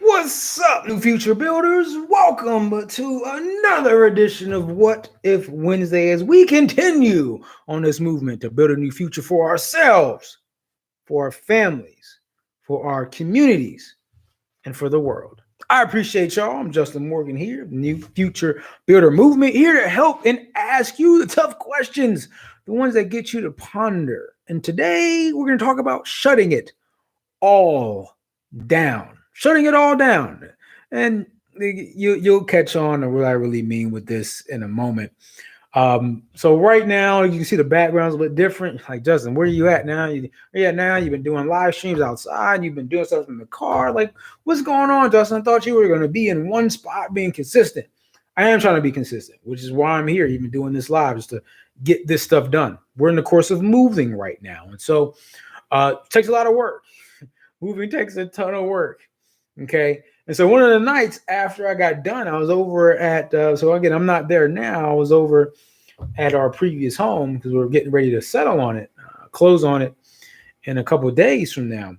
What's up, New Future Builders? Welcome to another edition of What If Wednesday as we continue on this movement to build a new future for ourselves, for our families, for our communities, and for the world. I appreciate y'all. I'm Justin Morgan here, New Future Builder Movement, here to help and ask you the tough questions, the ones that get you to ponder. And today we're going to talk about shutting it all down, shutting it all down. And you'll catch on to what I really mean with this in a moment. So right now you can see the background's a bit different. Like, Justin, where are you at now? You've been doing live streams outside. You've been doing stuff in the car. Like, what's going on, Justin? I thought you were going to be in one spot being consistent. I am trying to be consistent, which is why I'm here, even doing this live, is to get this stuff done. We're in the course of moving right now. And so it takes a lot of work. Moving takes a ton of work. Okay. And so one of the nights after I got done, I was over at, so again, I'm not there now. I was over at our previous home because we were getting ready to settle on it, close on it in a couple of days from now.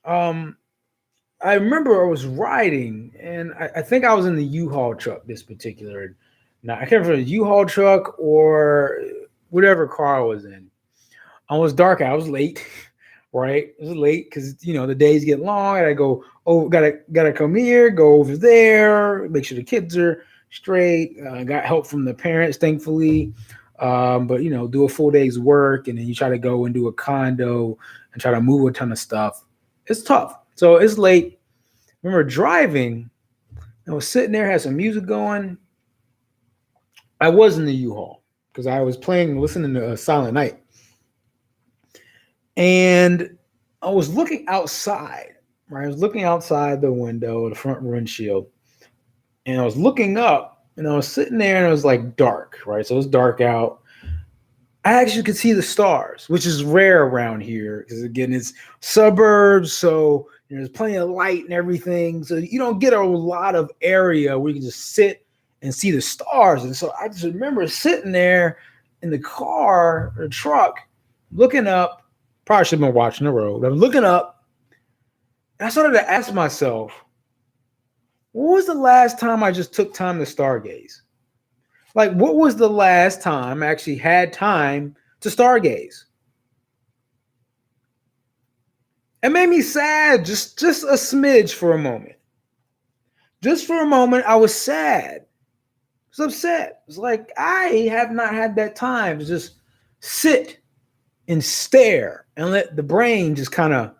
I remember I was riding and I think I was in the U-Haul truck this particular night. I can't remember the U-Haul truck or whatever car I was in. I was dark. I was late. Right, it was late because the days get long. I gotta go. Oh, gotta come here, go over there, make sure the kids are straight. Got help from the parents, thankfully. But do a full day's work, and then you try to go and do a condo and try to move a ton of stuff. It's tough. So it's late. I remember driving. I was sitting there, had some music going. I was in the U-Haul because I was listening to Silent Night. And I was looking outside, right? I was looking outside the window, the front windshield, and I was looking up and I was sitting there and it was like dark, right? So it was dark out. I actually could see the stars, which is rare around here because, again, it's suburbs. So there's plenty of light and everything. So you don't get a lot of area where you can just sit and see the stars. And so I just remember sitting there in the car or truck looking up. Probably should have been watching the road. I'm looking up, and I started to ask myself, what was the last time I just took time to stargaze? Like, what was the last time I actually had time to stargaze? It made me sad, just a smidge for a moment. Just for a moment, I was sad. I was upset. It's like I have not had that time to just sit and stare and let the brain just kind of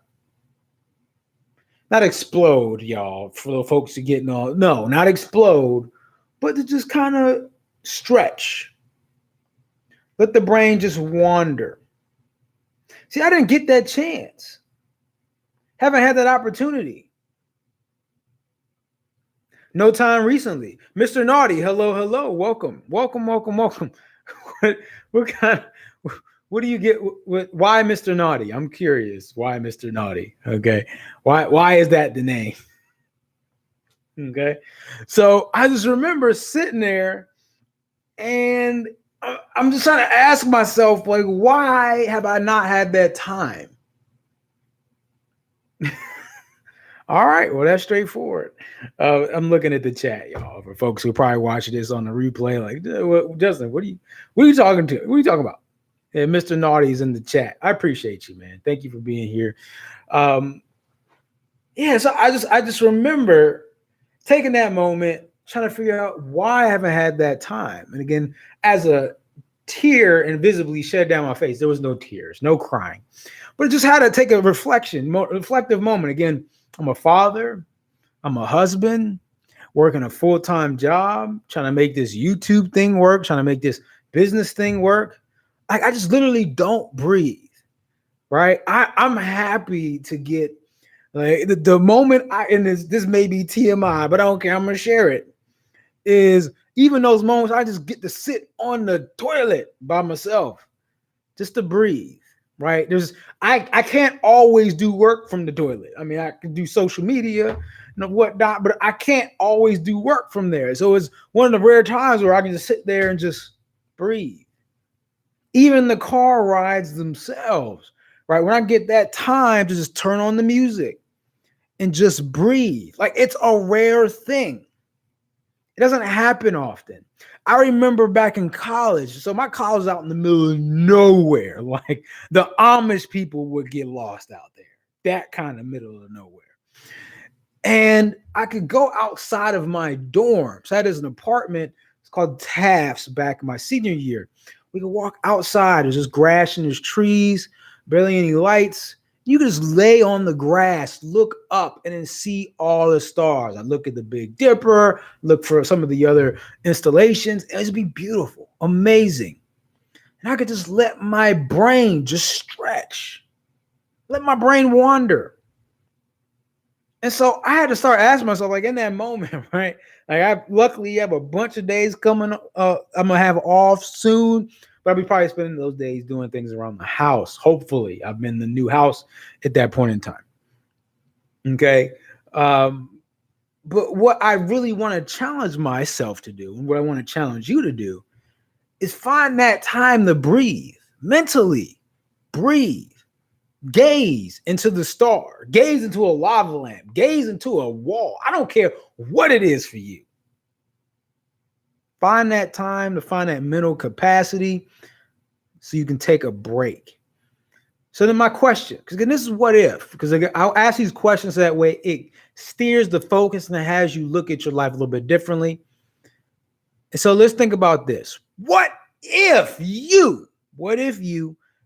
not explode, y'all, for the folks who getting all, no, not explode, but to just kind of stretch. Let the brain just wander. See, I didn't get that chance. Haven't had that opportunity. No time recently. Mr. Naughty, hello, welcome. what kind of, what do you get with why Mr. Naughty? I'm curious. Why Mr. Naughty? Okay. Why is that the name? Okay. So I just remember sitting there and I'm just trying to ask myself, like, why have I not had that time? All right, well, that's straightforward. I'm looking at the chat, y'all, for folks who probably watch this on the replay. Like, Justin, what are you talking to? What are you talking about? And Mr. Naughty's in the chat. I appreciate you, man. Thank you for being here. So I just remember taking that moment, trying to figure out why I haven't had that time. And again, as a tear invisibly shed down my face, there was no tears, no crying, but it just had to take a reflective moment. Again, I'm a father, I'm a husband, working a full-time job, trying to make this YouTube thing work, trying to make this business thing work. I just literally don't breathe, right? I'm happy to get like the moment and this may be TMI, but I don't care. I'm gonna share it. Is even those moments I just get to sit on the toilet by myself, just to breathe. Right? I can't always do work from the toilet. I mean, I can do social media and whatnot, but I can't always do work from there. So it's one of the rare times where I can just sit there and just breathe. Even the car rides themselves, right? When I get that time to just turn on the music and just breathe. Like, it's a rare thing. It doesn't happen often. I remember back in college. So my college was out in the middle of nowhere. Like, the Amish people would get lost out there. That kind of middle of nowhere. And I could go outside of my dorm. So I had this an apartment. It's called Taft's back in my senior year. We could walk outside. There's just grass and there's trees, barely any lights. You can just lay on the grass, look up, and then see all the stars. I look at the Big Dipper, look for some of the other installations, and it'd be beautiful, amazing. And I could just let my brain just stretch, let my brain wander. And so I had to start asking myself, like, in that moment, right? Like, I luckily have a bunch of days coming. I'm gonna have off soon, but I'll be probably spending those days doing things around the house. Hopefully, I'm in the new house at that point in time. Okay. But what I really want to challenge myself to do, and what I want to challenge you to do, is find that time to breathe mentally. Breathe. Gaze into the star, gaze into a lava lamp, gaze into a wall. I don't care what it is for you. Find that time to find that mental capacity so you can take a break. So then my question, because again, this is what if, because I'll ask these questions so that way it steers the focus and it has you look at your life a little bit differently. And so let's think about this. What if you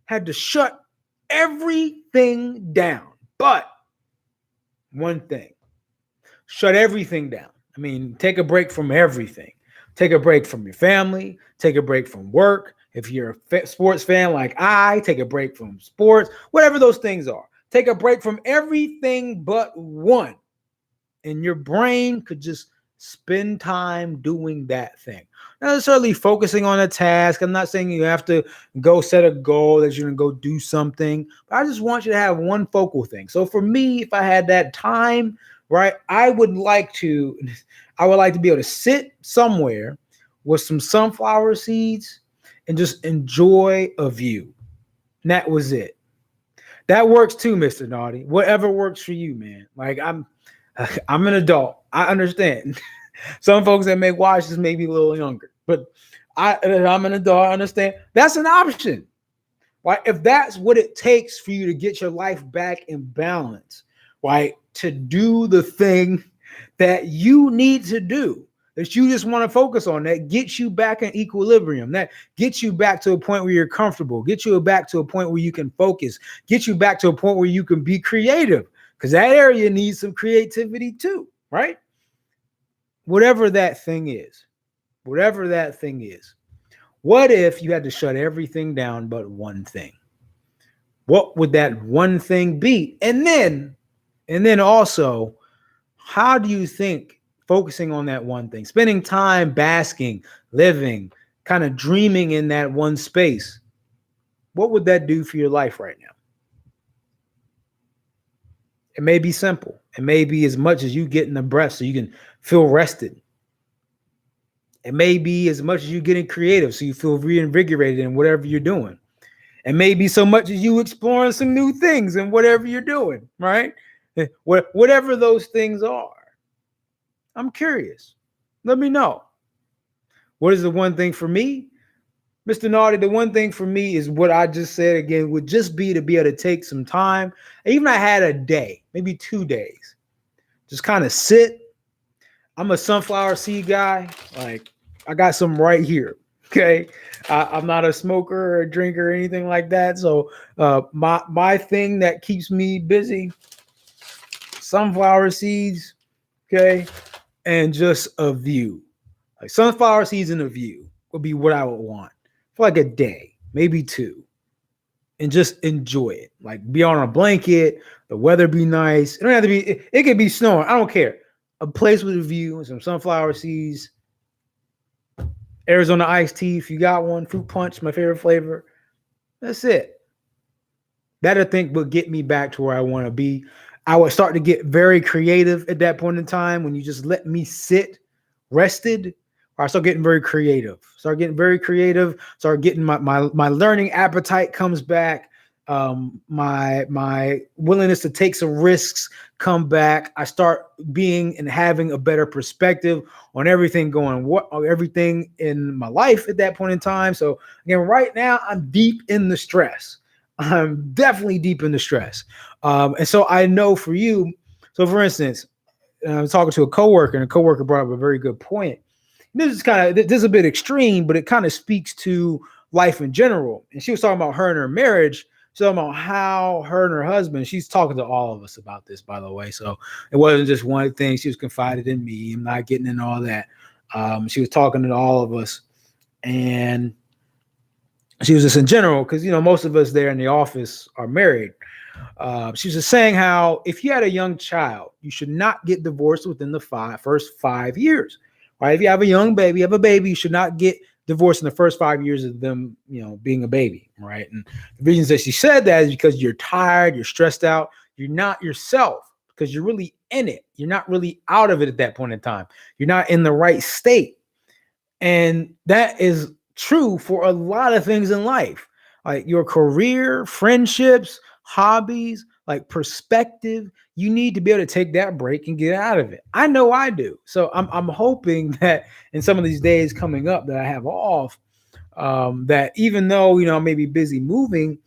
had to shut everything down, but one thing? Shut everything down. I mean, take a break from everything. Take a break from your family. Take a break from work. If you're a sports fan like I, take a break from sports, whatever those things are. Take a break from everything but one. And your brain could just spend time doing that thing. Not necessarily focusing on a task. I'm not saying you have to go set a goal that you're going to go do something. But I just want you to have one focal thing. So for me, if I had that time, right, I would like to be able to sit somewhere with some sunflower seeds and just enjoy a view. And that was it. That works too, Mr. Naughty. Whatever works for you, man. Like, I'm an adult. I understand. Some folks that make watches may be a little younger, but I'm an adult. I understand. That's an option. Right? If that's what it takes for you to get your life back in balance, right? To do the thing that you need to do, that you just want to focus on, that gets you back in equilibrium, that gets you back to a point where you're comfortable, get you back to a point where you can focus, get you back to a point where you can be creative, because that area needs some creativity too, right? Whatever that thing is, what if you had to shut everything down but one thing? What would that one thing be? And then also, how do you think focusing on that one thing, spending time basking, living, kind of dreaming in that one space, what would that do for your life right now? It may be simple. It may be as much as you getting a breath so you can feel rested. It may be as much as you getting creative so you feel reinvigorated in whatever you're doing. It may be so much as you exploring some new things in whatever you're doing, right? Whatever those things are. I'm curious. Let me know. What is the one thing for me? Mr. Naughty, the one thing for me is what I just said again, would just be to be able to take some time. Even I had a day, maybe 2 days, just kind of sit. I'm a sunflower seed guy. Like, I got some right here. Okay. I'm not a smoker or a drinker or anything like that. So my thing that keeps me busy, sunflower seeds, okay, and just a view. Like sunflower seeds and a view would be what I would want for like a day, maybe 2, and just enjoy it. Like, be on a blanket, the weather be nice. It don't have to be, it could be snowing. I don't care. A place with a view and some sunflower seeds. Arizona iced tea, if you got one. Fruit punch, my favorite flavor. That's it. That, I think, would get me back to where I want to be. I would start to get very creative at that point in time when you just let me sit rested. Or I start getting very creative. Start getting my learning appetite comes back. My willingness to take some risks come back. I start being and having a better perspective on everything everything in my life at that point in time. So again, right now I'm deep in the stress. I'm definitely deep in the stress. And so I know for you, so for instance, I was talking to a coworker, and a coworker brought up a very good point. This is a bit extreme, but it kind of speaks to life in general. And she was talking about her and her marriage. She's talking about how her and her husband, she's talking to all of us about this, by the way. So it wasn't just one thing. She was confided in me. I'm not getting into all that. She was talking to all of us. And she was just in general, because, most of us there in the office are married. She was just saying how if you had a young child, you should not get divorced within the first 5 years. Right? If you have a young baby, you should not get divorced in the first 5 years of them, being a baby. Right? And the reasons that she said that is because you're tired, you're stressed out, you're not yourself, because you're really in it. You're not really out of it at that point in time. You're not in the right state. And that is true for a lot of things in life, like your career, friendships, hobbies, like perspective. You need to be able to take that break and get out of it. I know I do. So I'm hoping that in some of these days coming up that I have off, that even though, I may be busy moving,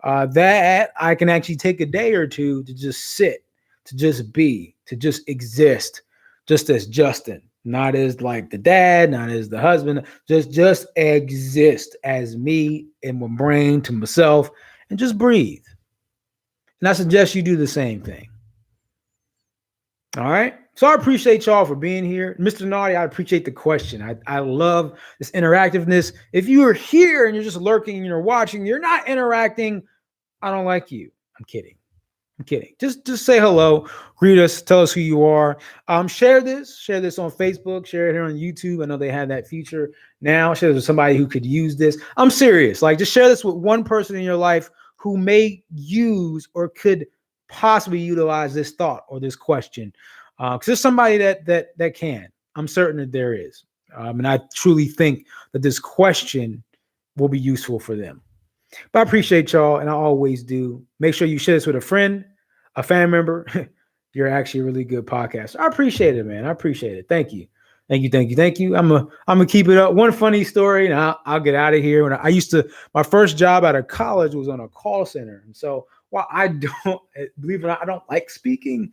that I can actually take a day or two to just sit, to just be, to just exist, just as Justin. Not as like the dad, not as the husband, just exist as me in my brain to myself and just breathe. And I suggest you do the same thing. All right. So I appreciate y'all for being here. Mr. Naughty, I appreciate the question. I love this interactiveness. If you are here and you're just lurking and you're watching, you're not interacting, I don't like you. I'm kidding. Just say hello, greet us, tell us who you are. Share this on Facebook, share it here on YouTube. I know they have that feature now. Share this with somebody who could use this. I'm serious. Like, just share this with one person in your life who may use or could possibly utilize this thought or this question. Because there's somebody that can. I'm certain that there is. And I truly think that this question will be useful for them. But I appreciate y'all, and I always do. Make sure you share this with a friend, a family member. You're actually a really good podcaster. I appreciate it, man. I appreciate it. Thank you. I'm gonna keep it up. One funny story, and I'll get out of here. When my first job out of college was on a call center, and so while I don't believe it or not, I don't like speaking.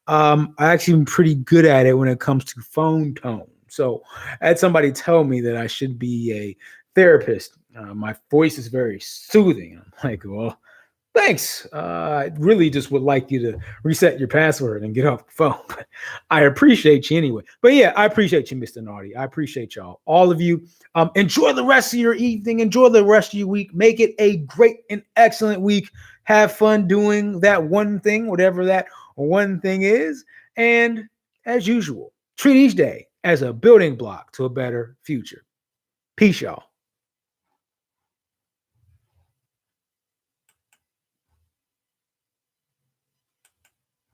I actually am pretty good at it when it comes to phone tone. So I had somebody tell me that I should be a therapist. My voice is very soothing. I'm like, well, thanks. I really just would like you to reset your password and get off the phone. But I appreciate you anyway. But yeah, I appreciate you, Mr. Naughty. I appreciate y'all. All of you. Enjoy the rest of your evening. Enjoy the rest of your week. Make it a great and excellent week. Have fun doing that one thing, whatever that one thing is. And as usual, treat each day as a building block to a better future. Peace, y'all.